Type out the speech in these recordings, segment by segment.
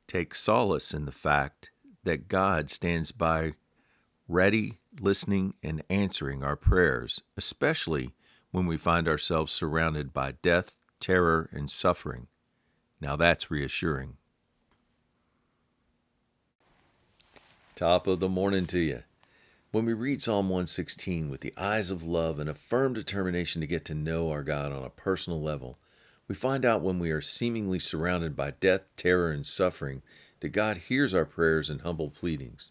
take solace in the fact that God stands by ready, listening, and answering our prayers, especially when we find ourselves surrounded by death, terror, and suffering. Now that's reassuring. Top of the morning to you. When we read Psalm 116 with the eyes of love and a firm determination to get to know our God on a personal level, we find out when we are seemingly surrounded by death, terror, and suffering that God hears our prayers and humble pleadings.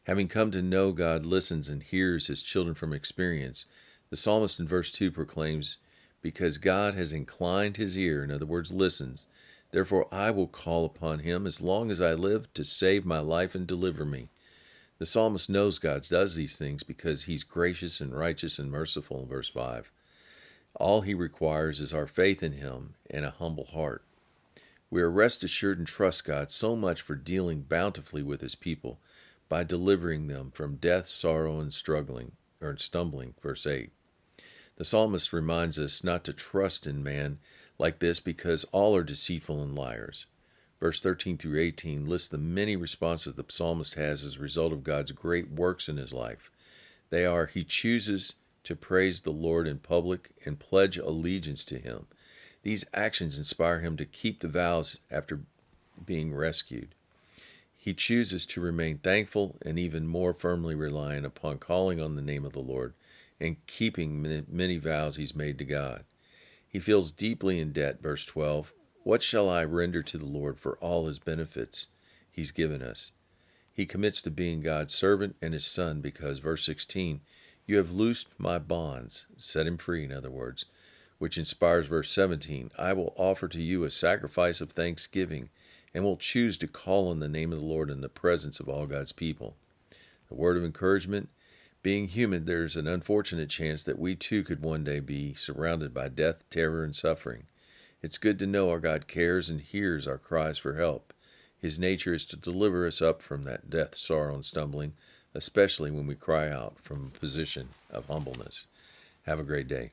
Having come to know God listens and hears his children from experience, the psalmist in verse 2 proclaims, "Because God has inclined his ear," in other words, listens, "therefore I will call upon him as long as I live to save my life and deliver me." The psalmist knows God does these things because he's gracious and righteous and merciful in verse 5. All he requires is our faith in him and a humble heart. We are rest assured and trust God so much for dealing bountifully with his people by delivering them from death, sorrow, and stumbling, verse 8. The psalmist reminds us not to trust in man like this because all are deceitful and liars. Verse 13 through 18 lists the many responses the psalmist has as a result of God's great works in his life. They are, he chooses to praise the Lord in public and pledge allegiance to him. These actions inspire him to keep the vows after being rescued. He chooses to remain thankful and even more firmly reliant upon calling on the name of the Lord and keeping many vows he's made to God. He feels deeply in debt, verse 12. What shall I render to the Lord for all his benefits he's given us? He commits to being God's servant and his son because, verse 16, you have loosed my bonds, set him free, in other words, which inspires verse 17, I will offer to you a sacrifice of thanksgiving and will choose to call on the name of the Lord in the presence of all God's people. A word of encouragement, being human, there's an unfortunate chance that we too could one day be surrounded by death, terror, and suffering. It's good to know our God cares and hears our cries for help. His nature is to deliver us up from that death, sorrow, and stumbling, especially when we cry out from a position of humbleness. Have a great day.